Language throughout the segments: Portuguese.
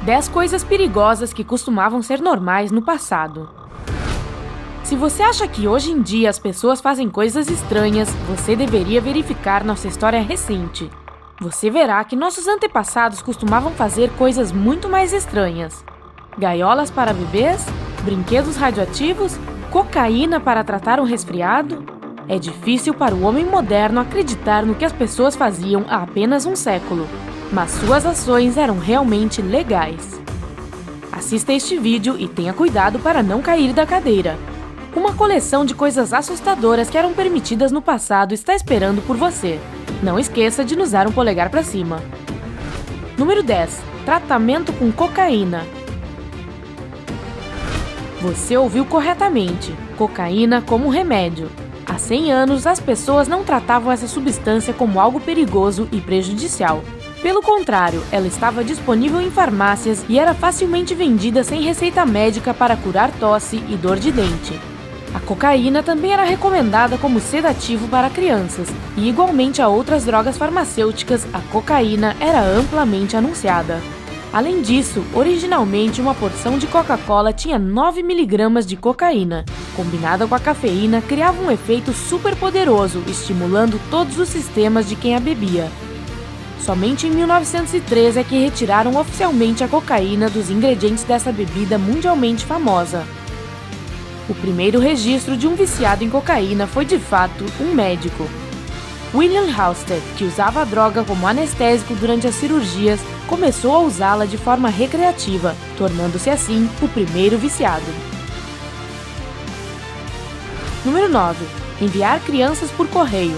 10 coisas perigosas que costumavam ser normais no passado. Se você acha que hoje em dia as pessoas fazem coisas estranhas, você deveria verificar nossa história recente. Você verá que nossos antepassados costumavam fazer coisas muito mais estranhas. Gaiolas para bebês? Brinquedos radioativos? Cocaína para tratar um resfriado? É difícil para o homem moderno acreditar no que as pessoas faziam há apenas um século, mas suas ações eram realmente legais. Assista este vídeo e tenha cuidado para não cair da cadeira. Uma coleção de coisas assustadoras que eram permitidas no passado está esperando por você. Não esqueça de nos dar um polegar para cima. Número 10. Tratamento com cocaína. Você ouviu corretamente. Cocaína como remédio. Há 100 anos, as pessoas não tratavam essa substância como algo perigoso e prejudicial. Pelo contrário, ela estava disponível em farmácias e era facilmente vendida sem receita médica para curar tosse e dor de dente. A cocaína também era recomendada como sedativo para crianças, e igualmente a outras drogas farmacêuticas, a cocaína era amplamente anunciada. Além disso, originalmente uma porção de Coca-Cola tinha 9 mg de cocaína. Combinada com a cafeína, criava um efeito super poderoso, estimulando todos os sistemas de quem a bebia. Somente em 1903 é que retiraram oficialmente a cocaína dos ingredientes dessa bebida mundialmente famosa. O primeiro registro de um viciado em cocaína foi de fato um médico. William Halsted, que usava a droga como anestésico durante as cirurgias, começou a usá-la de forma recreativa, tornando-se assim o primeiro viciado. Número 9. Enviar crianças por correio.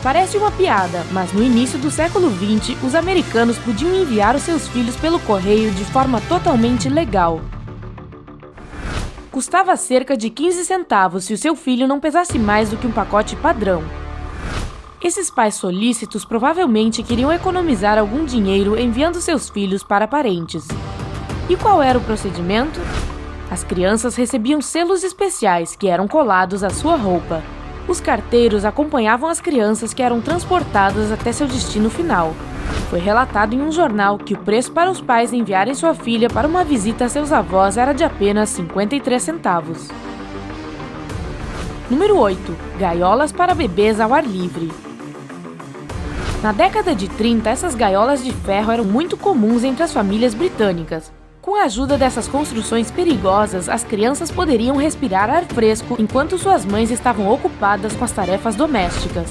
Parece uma piada, mas no início do século XX, os americanos podiam enviar os seus filhos pelo correio de forma totalmente legal. Custava cerca de 15 centavos se o seu filho não pesasse mais do que um pacote padrão. Esses pais solícitos provavelmente queriam economizar algum dinheiro enviando seus filhos para parentes. E qual era o procedimento? As crianças recebiam selos especiais que eram colados à sua roupa. Os carteiros acompanhavam as crianças que eram transportadas até seu destino final. Foi relatado em um jornal que o preço para os pais enviarem sua filha para uma visita a seus avós era de apenas 53 centavos. Número 8. Gaiolas para bebês ao ar livre. Na década de 30, essas gaiolas de ferro eram muito comuns entre as famílias britânicas. Com a ajuda dessas construções perigosas, as crianças poderiam respirar ar fresco enquanto suas mães estavam ocupadas com as tarefas domésticas.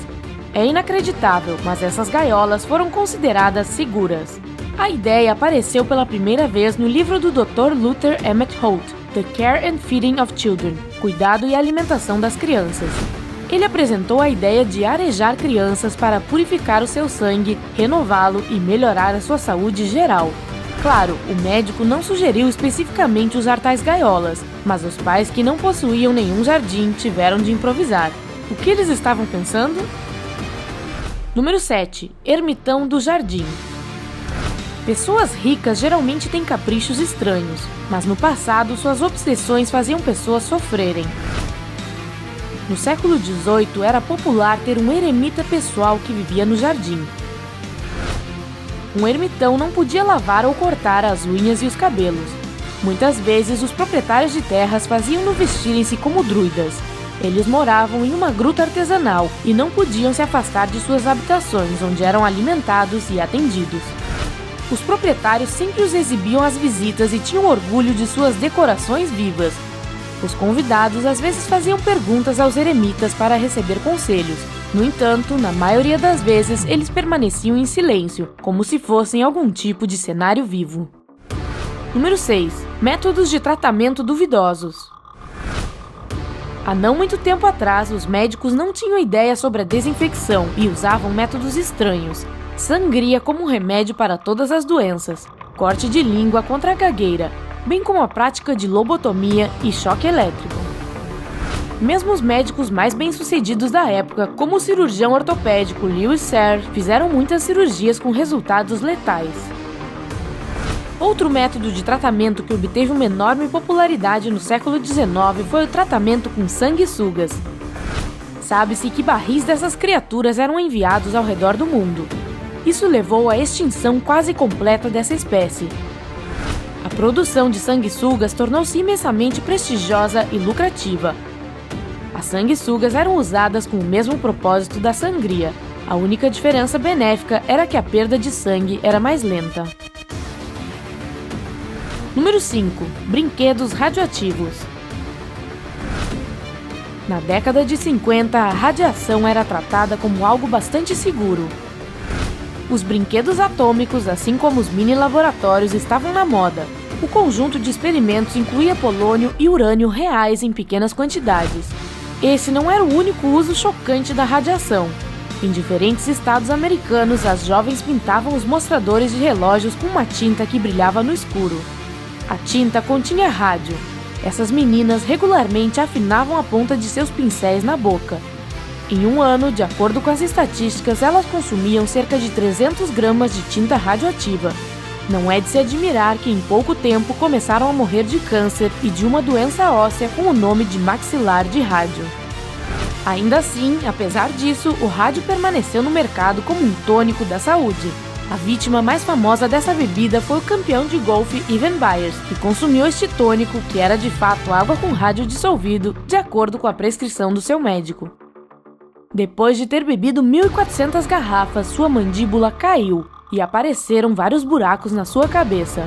É inacreditável, mas essas gaiolas foram consideradas seguras. A ideia apareceu pela primeira vez no livro do Dr. Luther Emmett Holt, The Care and Feeding of Children, Cuidado e Alimentação das Crianças. Ele apresentou a ideia de arejar crianças para purificar o seu sangue, renová-lo e melhorar a sua saúde geral. Claro, o médico não sugeriu especificamente usar tais gaiolas, mas os pais que não possuíam nenhum jardim tiveram de improvisar. O que eles estavam pensando? Número 7. Ermitão do jardim. Pessoas ricas geralmente têm caprichos estranhos, mas no passado suas obsessões faziam pessoas sofrerem. No século XVIII era popular ter um eremita pessoal que vivia no jardim. Um ermitão não podia lavar ou cortar as unhas e os cabelos. Muitas vezes os proprietários de terras faziam-no vestirem-se como druidas. Eles moravam em uma gruta artesanal e não podiam se afastar de suas habitações, onde eram alimentados e atendidos. Os proprietários sempre os exibiam às visitas e tinham orgulho de suas decorações vivas. Os convidados às vezes faziam perguntas aos eremitas para receber conselhos. No entanto, na maioria das vezes, eles permaneciam em silêncio, como se fossem algum tipo de cenário vivo. Número 6. Métodos de tratamento duvidosos. Há não muito tempo atrás, os médicos não tinham ideia sobre a desinfecção e usavam métodos estranhos. Sangria como um remédio para todas as doenças, corte de língua contra a gagueira, bem como a prática de lobotomia e choque elétrico. Mesmo os médicos mais bem-sucedidos da época, como o cirurgião ortopédico Lewis Serre, fizeram muitas cirurgias com resultados letais. Outro método de tratamento que obteve uma enorme popularidade no século XIX foi o tratamento com sanguessugas. Sabe-se que barris dessas criaturas eram enviados ao redor do mundo. Isso levou à extinção quase completa dessa espécie. A produção de sanguessugas tornou-se imensamente prestigiosa e lucrativa. As sanguessugas eram usadas com o mesmo propósito da sangria. A única diferença benéfica era que a perda de sangue era mais lenta. Número 5. Brinquedos radioativos. Na década de 50, a radiação era tratada como algo bastante seguro. Os brinquedos atômicos, assim como os mini-laboratórios, estavam na moda. O conjunto de experimentos incluía polônio e urânio reais em pequenas quantidades. Esse não era o único uso chocante da radiação. Em diferentes estados americanos, as jovens pintavam os mostradores de relógios com uma tinta que brilhava no escuro. A tinta continha rádio. Essas meninas regularmente afinavam a ponta de seus pincéis na boca. Em um ano, de acordo com as estatísticas, elas consumiam cerca de 300 gramas de tinta radioativa. Não é de se admirar que em pouco tempo começaram a morrer de câncer e de uma doença óssea com o nome de maxilar de rádio. Ainda assim, apesar disso, o rádio permaneceu no mercado como um tônico da saúde. A vítima mais famosa dessa bebida foi o campeão de golfe Evan Byers, que consumiu este tônico, que era de fato água com rádio dissolvido, de acordo com a prescrição do seu médico. Depois de ter bebido 1.400 garrafas, sua mandíbula caiu e apareceram vários buracos na sua cabeça.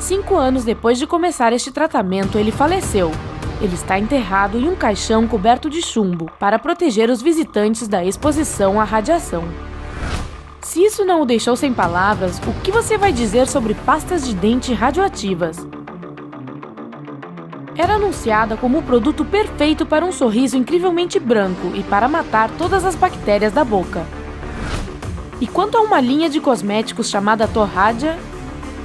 5 anos depois de começar este tratamento, ele faleceu. Ele está enterrado em um caixão coberto de chumbo para proteger os visitantes da exposição à radiação. Se isso não o deixou sem palavras, o que você vai dizer sobre pastas de dente radioativas? Era anunciada como o produto perfeito para um sorriso incrivelmente branco e para matar todas as bactérias da boca. E quanto a uma linha de cosméticos chamada Torradia,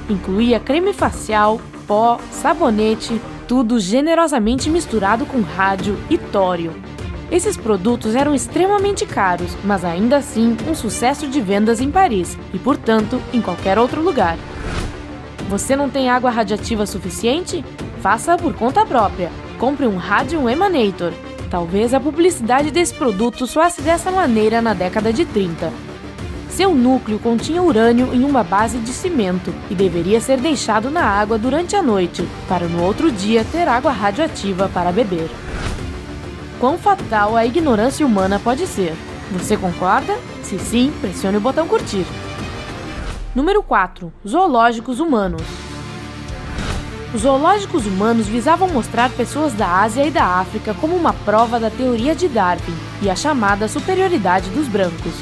incluía creme facial, pó, sabonete, tudo generosamente misturado com rádio e tório. Esses produtos eram extremamente caros, mas ainda assim um sucesso de vendas em Paris e, portanto, em qualquer outro lugar. Você não tem água radiativa suficiente? Faça por conta própria. Compre um Radium Emanator. Talvez a publicidade desse produto soasse dessa maneira na década de 30. Seu núcleo continha urânio em uma base de cimento e deveria ser deixado na água durante a noite, para no outro dia ter água radioativa para beber. Quão fatal a ignorância humana pode ser? Você concorda? Se sim, pressione o botão curtir. Número 4. Zoológicos humanos. Os zoológicos humanos visavam mostrar pessoas da Ásia e da África como uma prova da teoria de Darwin e a chamada superioridade dos brancos.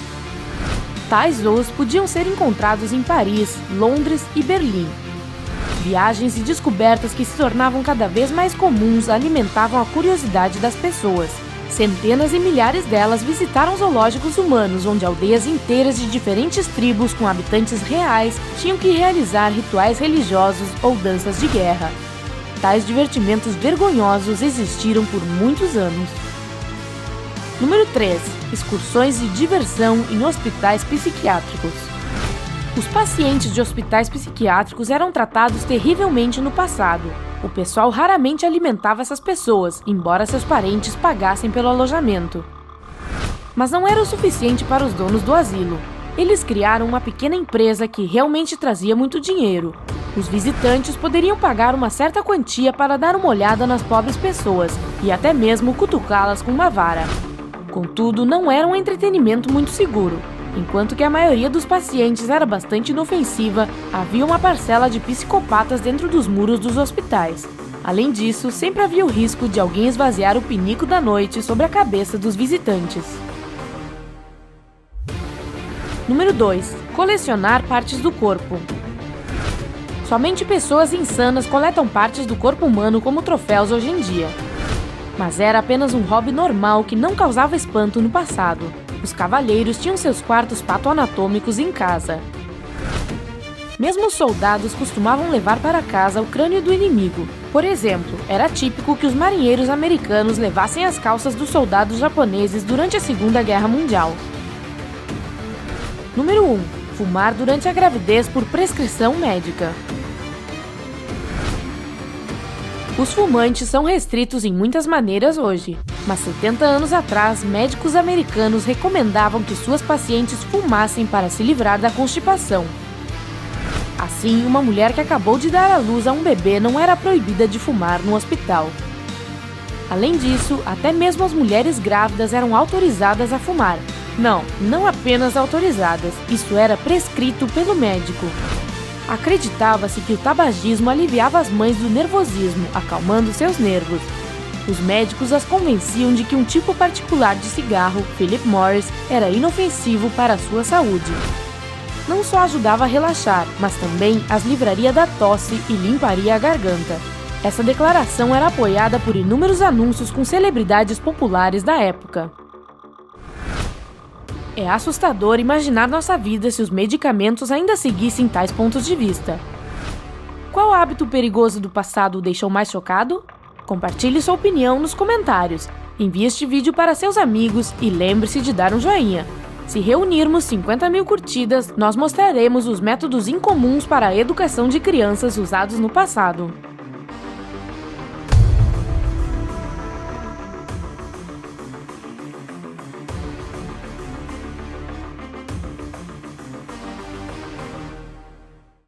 Tais zoos podiam ser encontrados em Paris, Londres e Berlim. Viagens e descobertas que se tornavam cada vez mais comuns alimentavam a curiosidade das pessoas. Centenas e milhares delas visitaram zoológicos humanos, onde aldeias inteiras de diferentes tribos com habitantes reais tinham que realizar rituais religiosos ou danças de guerra. Tais divertimentos vergonhosos existiram por muitos anos. Número 3. Excursões de diversão em hospitais psiquiátricos. Os pacientes de hospitais psiquiátricos eram tratados terrivelmente no passado. O pessoal raramente alimentava essas pessoas, embora seus parentes pagassem pelo alojamento. Mas não era o suficiente para os donos do asilo. Eles criaram uma pequena empresa que realmente trazia muito dinheiro. Os visitantes poderiam pagar uma certa quantia para dar uma olhada nas pobres pessoas e até mesmo cutucá-las com uma vara. Contudo, não era um entretenimento muito seguro. Enquanto que a maioria dos pacientes era bastante inofensiva, havia uma parcela de psicopatas dentro dos muros dos hospitais. Além disso, sempre havia o risco de alguém esvaziar o pinico da noite sobre a cabeça dos visitantes. Número 2. Colecionar partes do corpo. Somente pessoas insanas coletam partes do corpo humano como troféus hoje em dia. Mas era apenas um hobby normal que não causava espanto no passado. Os cavalheiros tinham seus quartos patoanatômicos em casa. Mesmo os soldados costumavam levar para casa o crânio do inimigo. Por exemplo, era típico que os marinheiros americanos levassem as calças dos soldados japoneses durante a Segunda Guerra Mundial. Número 1. Fumar durante a gravidez por prescrição médica. Os fumantes são restritos em muitas maneiras hoje. Mas 70 anos atrás, médicos americanos recomendavam que suas pacientes fumassem para se livrar da constipação. Assim, uma mulher que acabou de dar à luz a um bebê não era proibida de fumar no hospital. Além disso, até mesmo as mulheres grávidas eram autorizadas a fumar. Não apenas autorizadas, isso era prescrito pelo médico. Acreditava-se que o tabagismo aliviava as mães do nervosismo, acalmando seus nervos. Os médicos as convenciam de que um tipo particular de cigarro, Philip Morris, era inofensivo para a sua saúde. Não só ajudava a relaxar, mas também as livraria da tosse e limparia a garganta. Essa declaração era apoiada por inúmeros anúncios com celebridades populares da época. É assustador imaginar nossa vida se os medicamentos ainda seguissem tais pontos de vista. Qual hábito perigoso do passado o deixou mais chocado? Compartilhe sua opinião nos comentários. Envie este vídeo para seus amigos e lembre-se de dar um joinha. Se reunirmos 50.000 curtidas, nós mostraremos os métodos incomuns para a educação de crianças usados no passado.